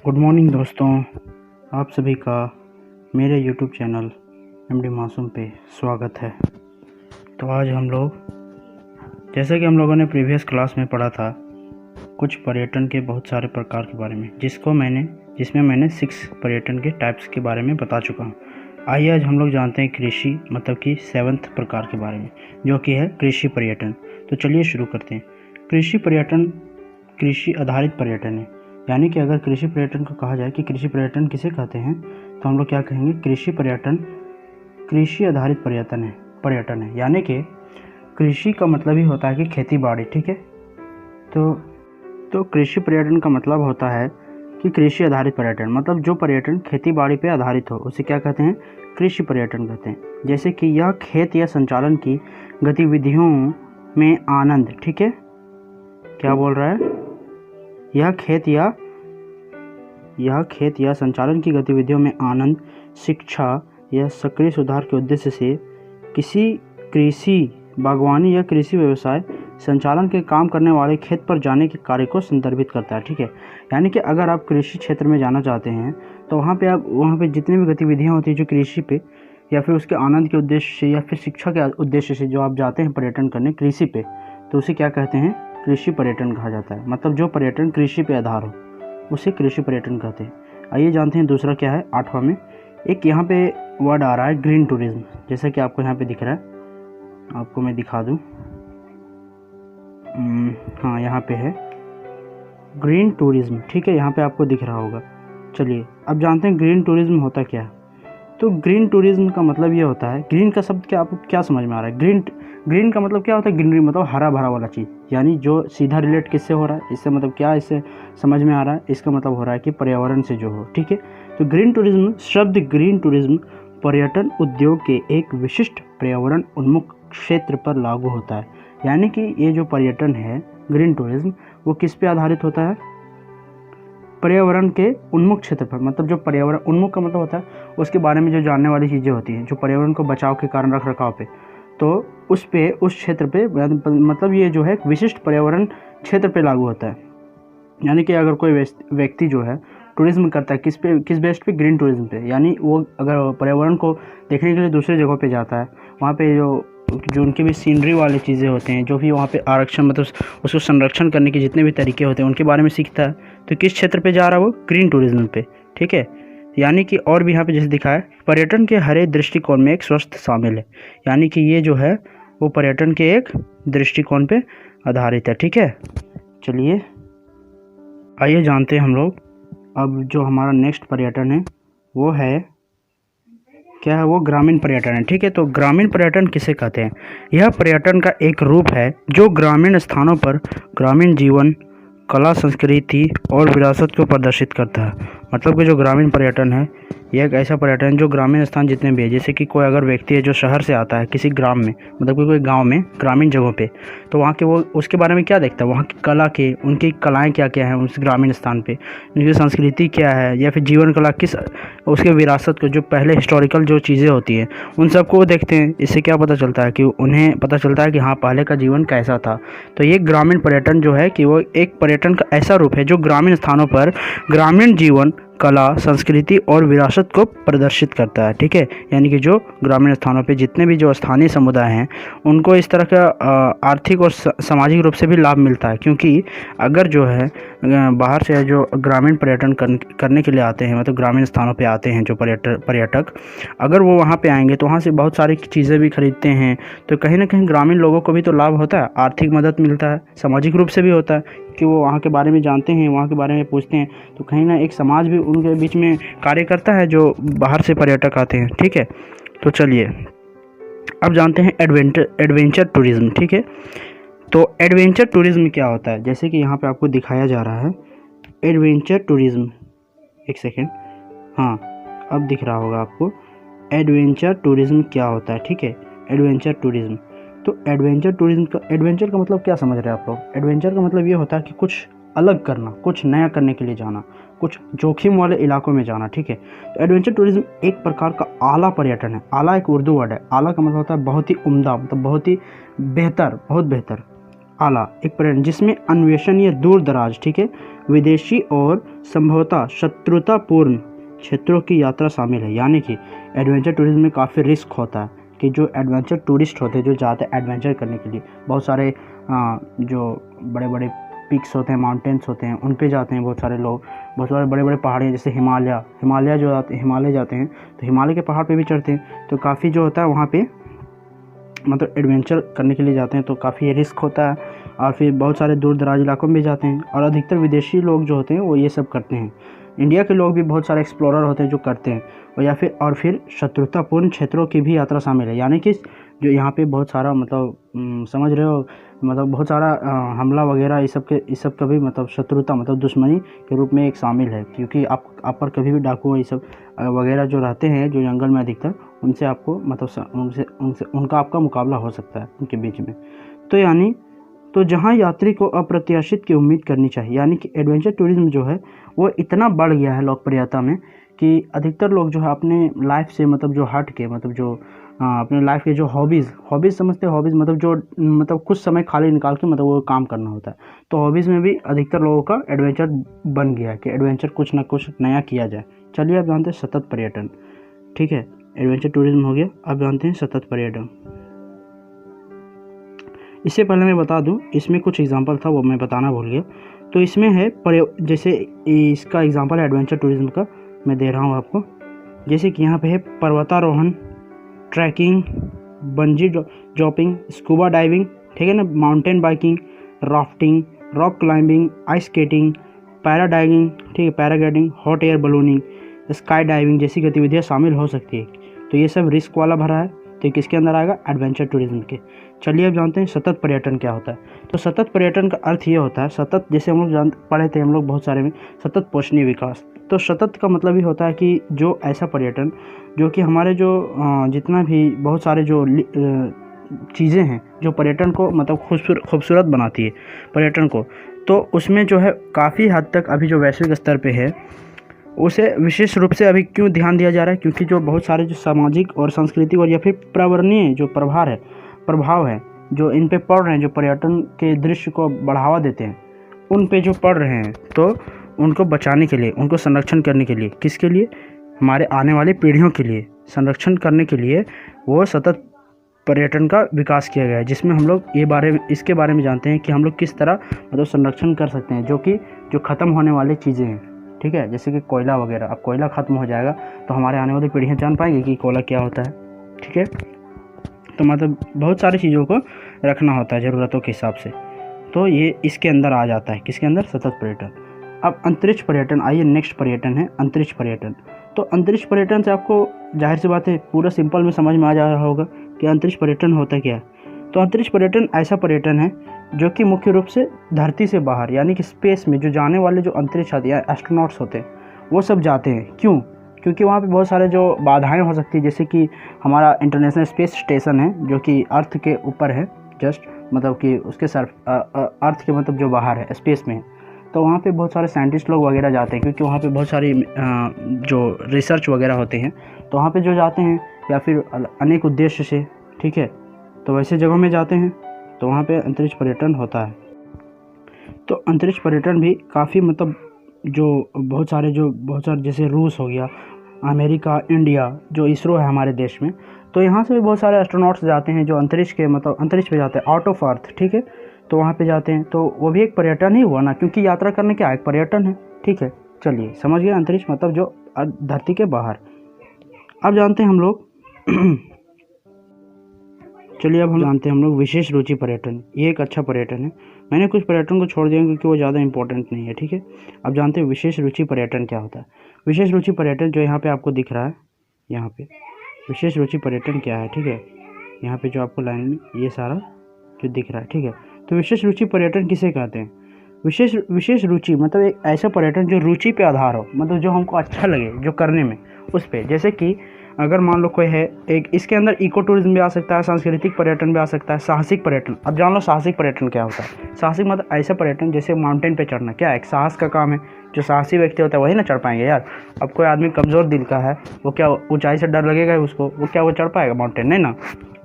Good morning दोस्तों, आप सभी का मेरे यूट्यूब चैनल एमडी मासूम पे स्वागत है। तो आज हम लोग, जैसे कि हम लोगों ने प्रीवियस क्लास में पढ़ा था, कुछ पर्यटन के बहुत सारे प्रकार के बारे में, जिसमें मैंने 6 पर्यटन के टाइप्स के बारे में बता चुका हूँ। आइए आज हम लोग जानते हैं कृषि मतलब कि 7th प्रकार के बारे में, जो कि है कृषि पर्यटन। तो चलिए शुरू करते हैं। कृषि पर्यटन कृषि आधारित पर्यटन है, यानी कि अगर कृषि पर्यटन को कहा जाए कि कृषि पर्यटन किसे कहते हैं, तो हम लोग क्या कहेंगे? कृषि पर्यटन कृषि आधारित पर्यटन है, यानी कि कृषि का मतलब ही होता है कि खेती बाड़ी। ठीक है, तो कृषि पर्यटन का मतलब होता है कि कृषि आधारित पर्यटन, मतलब जो पर्यटन खेती बाड़ी पे आधारित हो उसे क्या कहते हैं? कृषि पर्यटन कहते हैं। जैसे कि यह खेत या संचालन की गतिविधियों में आनंद, ठीक है, क्या बोल रहा है? यह खेत या संचालन की गतिविधियों में आनंद, शिक्षा या सक्रिय सुधार के उद्देश्य से किसी कृषि, बागवानी या कृषि व्यवसाय संचालन के काम करने वाले खेत पर जाने के कार्य को संदर्भित करता है। ठीक है, यानी कि अगर आप कृषि क्षेत्र में जाना चाहते हैं तो वहाँ पे जितनी भी गतिविधियाँ होती है जो कृषि पे या फिर उसके आनंद के उद्देश्य से या फिर शिक्षा के उद्देश्य से जो आप जाते हैं पर्यटन करने कृषि पे, तो उसे क्या कहते हैं? कृषि पर्यटन कहा जाता है। मतलब जो पर्यटन कृषि पे आधार हो उसे कृषि पर्यटन कहते हैं। आइए जानते हैं दूसरा क्या है। 8वां में एक यहाँ पे वर्ड आ रहा है ग्रीन टूरिज्म, जैसा कि आपको यहाँ पे दिख रहा है, आपको मैं दिखा दूँ। हाँ, यहाँ पे है ग्रीन टूरिज्म। ठीक है, यहाँ पे आपको दिख रहा होगा। चलिए अब जानते हैं ग्रीन टूरिज्म होता क्या है। तो ग्रीन टूरिज्म का मतलब ये होता है, ग्रीन का शब्द क्या आपको क्या समझ में आ रहा है? ग्रीन का मतलब क्या होता है? ग्रीनरी मतलब हरा भरा वाला चीज़, यानी जो सीधा रिलेट किससे हो रहा है, इससे मतलब क्या इससे समझ में आ रहा है? इसका मतलब हो रहा है कि पर्यावरण से जो हो। ठीक है, तो ग्रीन टूरिज्म पर्यटन उद्योग के एक विशिष्ट पर्यावरण उन्मुख क्षेत्र पर लागू होता है। यानी कि ये जो पर्यटन है ग्रीन टूरिज्म, वो किस पे आधारित होता है? पर्यावरण के उन्मुख क्षेत्र पर। मतलब जो पर्यावरण उन्मुख का मतलब होता है उसके बारे में जो जानने वाली चीज़ें होती हैं, जो पर्यावरण को बचाव के कारण रख रखाव पे, तो उस क्षेत्र पे, मतलब ये जो है विशिष्ट पर्यावरण क्षेत्र पे लागू होता है। यानी कि अगर कोई व्यक्ति जो है टूरिज्म करता है किस बेस्ड पे? ग्रीन टूरिज्म पे। यानी वो अगर पर्यावरण को देखने के लिए दूसरे जगहों पे जाता है, वहाँ पे जो उनकी भी सीनरी वाली चीज़ें होते हैं, जो भी वहाँ पे आरक्षण मतलब उसको संरक्षण करने के जितने भी तरीके होते हैं उनके बारे में सीखता है। तो किस क्षेत्र पे जा रहा है वो? ग्रीन टूरिज्म पे। ठीक है, यानी कि और भी यहाँ पे जैसे दिखा है, पर्यटन के हर एक दृष्टिकोण में एक स्वस्थ शामिल है। यानी कि ये जो है वो पर्यटन के एक दृष्टिकोण पे आधारित है। ठीक है, चलिए आइए जानते हैं हम लोग अब जो हमारा नेक्स्ट पर्यटन है वो है क्या है? वो ग्रामीण पर्यटन है। ठीक है, तो ग्रामीण पर्यटन किसे कहते हैं? यह पर्यटन का एक रूप है जो ग्रामीण स्थानों पर ग्रामीण जीवन, कला, संस्कृति और विरासत को प्रदर्शित करता है। मतलब कि जो ग्रामीण पर्यटन है यह एक ऐसा पर्यटन जो ग्रामीण स्थान जितने भी है, जैसे कि कोई अगर व्यक्ति है जो शहर से आता है किसी ग्राम में, मतलब कोई गांव में, ग्रामीण जगहों पे, तो वहाँ के वो उसके बारे में क्या देखता है? वहाँ की कला के, उनकी कलाएं क्या क्या हैं उस ग्रामीण स्थान पे, उनकी संस्कृति क्या है, या फिर जीवन कला किस, उसके विरासत को, जो पहले हिस्टोरिकल जो चीज़ें होती हैं उन सबको वो देखते हैं। इससे क्या पता चलता है कि उन्हें पता चलता है कि हाँ पहले का जीवन कैसा था। तो ये ग्रामीण पर्यटन जो है कि वो एक पर्यटन का ऐसा रूप है जो ग्रामीण स्थानों पर ग्रामीण जीवन, कला, संस्कृति और विरासत को प्रदर्शित करता है। ठीक है, यानी कि जो ग्रामीण स्थानों पे जितने भी जो स्थानीय समुदाय हैं उनको इस तरह का आर्थिक और सामाजिक रूप से भी लाभ मिलता है। क्योंकि अगर जो है बाहर से जो ग्रामीण पर्यटन करने के लिए आते हैं, मतलब ग्रामीण स्थानों पे आते हैं जो पर्यटक, अगर वो वहाँ पे आएंगे तो वहाँ से बहुत सारी चीज़ें भी खरीदते हैं, तो कहीं ना कहीं ग्रामीण लोगों को भी तो लाभ होता है, आर्थिक मदद मिलता है, सामाजिक रूप से भी होता है कि वो वहाँ के बारे में जानते हैं, वहाँ के बारे में पूछते हैं, तो कहीं ना एक समाज भी उनके बीच में कार्य करता है जो बाहर से पर्यटक आते हैं। ठीक है, तो चलिए अब जानते हैं एडवेंचर टूरिज्म। ठीक है, तो एडवेंचर टूरिज्म क्या होता है? जैसे कि यहाँ पे आपको दिखाया जा रहा है एडवेंचर टूरिज्म, एक सेकेंड, हाँ अब दिख रहा होगा आपको एडवेंचर टूरिज्म क्या होता है। ठीक है, एडवेंचर टूरिज्म, तो एडवेंचर का मतलब क्या समझ रहे हैं आप लोग? एडवेंचर का मतलब ये होता है कि कुछ अलग करना, कुछ नया करने के लिए जाना, कुछ जोखिम वाले इलाकों में जाना। ठीक है, तो एडवेंचर टूरिज्म एक प्रकार का आला पर्यटन है। आला एक उर्दू वर्ड है। आला का मतलब होता है बहुत ही उम्दा, मतलब बहुत ही बेहतर, बहुत बेहतर। आला एक पर्यटन जिसमें अन्वेषण या दूर दराज, ठीक है, विदेशी और संभवतः शत्रुतापूर्ण क्षेत्रों की यात्रा शामिल है। यानी कि एडवेंचर टूरिज्म में काफ़ी रिस्क होता है कि जो एडवेंचर टूरिस्ट होते हैं जो जाते हैं एडवेंचर करने के लिए, बहुत सारे जो बड़े बड़े पिक्स होते हैं, माउंटेन्स होते हैं, उन पे जाते हैं बहुत सारे लोग। बहुत सारे बड़े बड़े पहाड़ियाँ जैसे हिमालय जो हिमालय जाते हैं तो हिमालय के पहाड़ पे भी चढ़ते हैं। तो काफ़ी जो होता है वहाँ पे मतलब एडवेंचर करने के लिए जाते हैं, तो काफ़ी रिस्क होता है। और फिर बहुत सारे दूर दराज इलाकों में भी जाते हैं, और अधिकतर विदेशी लोग जो होते हैं वो ये सब करते हैं। इंडिया के लोग भी बहुत सारे एक्सप्लोरर होते हैं जो करते हैं। और फिर शत्रुतापूर्ण क्षेत्रों की भी यात्रा शामिल है। यानी कि जो यहाँ पे बहुत सारा मतलब समझ रहे हो, मतलब बहुत सारा हमला वगैरह इस सब का भी मतलब शत्रुता मतलब दुश्मनी के रूप में एक शामिल है। क्योंकि आप पर कभी भी डाकू ये सब वगैरह जो रहते हैं जो जंगल में अधिकतर, उनसे आपको मतलब उनका आपका मुकाबला हो सकता है उनके बीच में। तो जहाँ यात्री को अप्रत्याशित की उम्मीद करनी चाहिए। यानी कि एडवेंचर टूरिज्म जो है वो इतना बढ़ गया है लोकप्रियता में कि अधिकतर लोग जो है अपने लाइफ से मतलब जो हट के मतलब जो अपने लाइफ के जो हॉबीज़ समझते हैं। हॉबीज़ मतलब जो मतलब कुछ समय खाली निकाल के मतलब वो काम करना होता है। तो हॉबीज़ में भी अधिकतर लोगों का एडवेंचर बन गया है कि एडवेंचर कुछ ना कुछ नया किया जाए। चलिए अब जानते हैं सतत पर्यटन, ठीक है। एडवेंचर टूरिज्म हो गया, अब जानते हैं सतत पर्यटन। इससे पहले मैं बता दूं, इसमें कुछ एग्जांपल था वो मैं बताना भूल गया। तो इसमें है जैसे इसका एग्जांपल है एडवेंचर टूरिज्म का, मैं दे रहा हूं आपको। जैसे कि यहाँ पे है पर्वतारोहण, trekking, bungee jumping, scuba diving, ठीक है ना, mountain biking, rafting, rock climbing, ice skating, paradiving, ठीक है, paragliding, hot air ballooning, sky diving जैसी गतिविधियाँ शामिल हो सकती है। तो ये सब रिस्क वाला भरा है, तो किसके अंदर आएगा? एडवेंचर टूरिज्म के। चलिए अब जानते हैं सतत पर्यटन क्या होता है। तो सतत पर्यटन का अर्थ ये होता है, सतत जैसे हम लोग पढ़े थे हम लोग बहुत सारे में, सतत पोषणीय विकास। तो सतत का मतलब ये होता है कि जो ऐसा पर्यटन जो कि हमारे जो जितना भी बहुत सारे जो चीज़ें हैं जो पर्यटन को मतलब खूबसूरत बनाती है पर्यटन को, तो उसमें जो है काफ़ी हद तक अभी जो वैश्विक स्तर पे है उसे विशेष रूप से अभी क्यों ध्यान दिया जा रहा है? क्योंकि जो बहुत सारे जो सामाजिक और सांस्कृतिक और या फिर पर्यावरणीय जो प्रभाव है जो इन पे पड़ रहे हैं, जो पर्यटन के दृश्य को बढ़ावा देते हैं, उन पे जो पड़ रहे हैं, तो उनको बचाने के लिए, उनको संरक्षण करने के लिए, किसके लिए? हमारे आने वाली पीढ़ियों के लिए संरक्षण करने के लिए वो सतत पर्यटन का विकास किया गया है। जिसमें हम लोग इसके बारे में जानते हैं कि हम लोग किस तरह मतलब संरक्षण कर सकते हैं जो ख़त्म होने वाली चीज़ें हैं, ठीक है। जैसे कि कोयला वगैरह, अब कोयला ख़त्म हो जाएगा तो हमारे आने वाली पीढ़ियाँ जान पाएंगी कि कोयला क्या होता है, ठीक है। तो मतलब बहुत सारी चीज़ों को रखना होता है ज़रूरतों के हिसाब से। तो ये इसके अंदर आ जाता है, किसके अंदर? सतत पर्यटन। अब अंतरिक्ष पर्यटन, आइए नेक्स्ट पर्यटन है अंतरिक्ष पर्यटन। तो अंतरिक्ष पर्यटन से आपको जाहिर सी बात है पूरा सिंपल में समझ में आ जा रहा होगा कि अंतरिक्ष पर्यटन होता क्या है। तो अंतरिक्ष पर्यटन ऐसा पर्यटन है जो कि मुख्य रूप से धरती से बाहर यानी कि स्पेस में जो जाने वाले जो अंतरिक्ष या एस्ट्रोनॉट्स होते हैं वो सब जाते हैं। क्यों? क्योंकि वहाँ पे बहुत सारे जो बाधाएं हो सकती है, जैसे कि हमारा इंटरनेशनल स्पेस स्टेशन है जो कि अर्थ के ऊपर है, जस्ट मतलब कि उसके अर्थ के मतलब जो बाहर है स्पेस में है। तो वहाँ पे बहुत सारे साइंटिस्ट लोग वगैरह जाते हैं क्योंकि वहाँ पे बहुत सारी जो रिसर्च वगैरह होते हैं, तो वहाँ पे जो जाते हैं या फिर अनेक उद्देश्य से, ठीक है, तो वैसे जगहों में जाते हैं, तो वहाँ पे अंतरिक्ष पर्यटन होता है। तो अंतरिक्ष पर्यटन भी काफ़ी मतलब जो बहुत सारे जैसे रूस हो गया, अमेरिका, इंडिया, जो इसरो है हमारे देश में, तो यहाँ से भी बहुत सारे एस्ट्रोनॉट्स जाते हैं जो अंतरिक्ष के मतलब अंतरिक्ष पे जाते हैं, आउट ऑफ अर्थ, ठीक है। तो वहाँ पे जाते हैं, तो वो भी एक पर्यटन ही हुआ ना, क्योंकि यात्रा करने क्या एक पर्यटन है, ठीक है। चलिए समझ गए, अंतरिक्ष मतलब जो धरती के बाहर। अब जानते हैं हम लोग चलिए अब हम जानते हैं हम लोग विशेष रुचि पर्यटन। ये एक अच्छा पर्यटन है। मैंने कुछ पर्यटन को छोड़ दिया क्योंकि वो ज़्यादा इंपॉर्टेंट नहीं है, ठीक है। अब जानते हैं विशेष रुचि पर्यटन क्या होता है। विशेष रुचि पर्यटन जो यहाँ पे आपको दिख रहा है, यहाँ पे विशेष रुचि पर्यटन क्या है, ठीक है। यहाँ पे जो आपको लाइन में ये सारा जो दिख रहा है, ठीक है। तो विशेष रुचि पर्यटन किसे कहते हैं? विशेष रुचि मतलब एक ऐसा पर्यटन जो रुचि पे आधार हो, मतलब जो हमको अच्छा लगे जो करने में उस पर। जैसे कि अगर मान लो कोई है एक, इसके अंदर इको टूरिज्म भी आ सकता है, सांस्कृतिक पर्यटन भी आ सकता है, साहसिक पर्यटन। अब जान लो साहसिक पर्यटन क्या होता है। साहसिक मतलब ऐसा पर्यटन जैसे माउंटेन पे चढ़ना, क्या एक साहस का काम है। जो साहसी व्यक्ति होता है वही ना चढ़ पाएंगे यार। अब कोई आदमी कमज़ोर दिल का है, वो क्या ऊंचाई से डर लगेगा उसको, वो क्या वो चढ़ पाएगा माउंटेन? नहीं ना।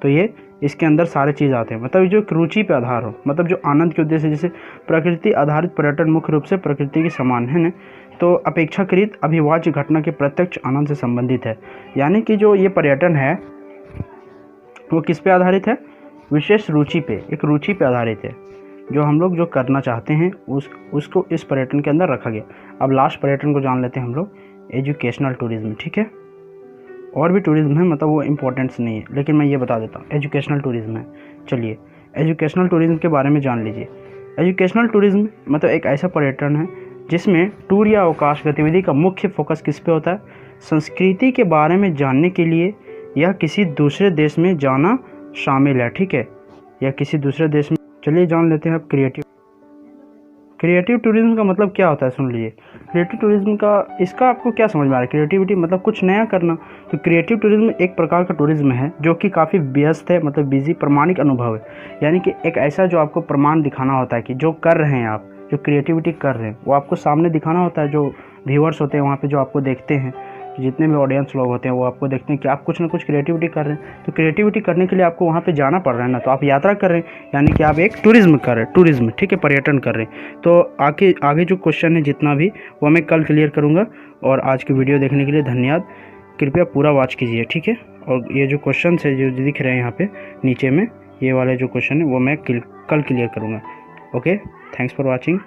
तो ये इसके अंदर सारे चीज़ आते हैं। मतलब जो रुचि पे आधार हो, मतलब जो आनंद के उद्देश्य, जैसे प्रकृति आधारित पर्यटन मुख्य रूप से प्रकृति के समान है ना, तो अपेक्षाकृत अभिवाज्य घटना के प्रत्यक्ष आनंद से संबंधित है। यानी कि जो ये पर्यटन है वो किस पे आधारित है? विशेष रुचि पे, एक रुचि पे आधारित है। जो हम लोग जो करना चाहते हैं उसको इस पर्यटन के अंदर रखा गया। अब लास्ट पर्यटन को जान लेते हैं हम लोग, एजुकेशनल टूरिज्म। ठीक है, और भी टूरिज्म है, मतलब वो इम्पोर्टेंट्स नहीं है, लेकिन मैं ये बता देता हूँ एजुकेशनल टूरिज्म है। चलिए एजुकेशनल टूरिज्म के बारे में जान लीजिए। एजुकेशनल टूरिज्म मतलब एक ऐसा पर्यटन है जिसमें टूर या अवकाश गतिविधि का मुख्य फोकस किस पे होता है? संस्कृति के बारे में जानने के लिए या किसी दूसरे देश में जाना शामिल है। ठीक है, या किसी दूसरे देश में। चलिए जान लेते हैं अब क्रिएटिव टूरिज्म का मतलब क्या होता है, सुन लीजिए। क्रिएटिव टूरिज्म का, इसका आपको क्या समझ में आ रहा है? क्रिएटिविटी मतलब कुछ नया करना। तो क्रिएटिव टूरिज्म एक प्रकार का टूरिज्म है जो कि काफ़ी व्यस्त है, मतलब बिजी, प्रमाणिक अनुभव है। यानी कि एक ऐसा जो आपको प्रमाण दिखाना होता है कि जो कर रहे हैं आप, जो क्रिएटिविटी कर रहे हैं वो आपको सामने दिखाना होता है। जो व्यूअर्स होते हैं वहाँ पे, जो आपको देखते हैं, जितने भी ऑडियंस लोग होते हैं वो आपको देखते हैं कि आप कुछ ना कुछ क्रिएटिविटी कर रहे हैं। तो क्रिएटिविटी करने के लिए आपको वहाँ पे जाना पड़ रहा है ना, तो आप यात्रा कर रहे हैं, यानी कि आप एक टूरिज्म कर रहे हैं, टूरिज्म, ठीक है, पर्यटन कर रहे हैं। तो आगे जो क्वेश्चन है जितना भी, वो मैं कल क्लियर करूँगा। और आज की वीडियो देखने के लिए धन्यवाद। कृपया पूरा वॉच कीजिए, ठीक है। और ये जो क्वेश्चन है जो दिख रहे हैं यहाँ पे नीचे में, ये वाले जो क्वेश्चन है वो मैं कल क्लियर करूँगा। Okay, thanks for watching.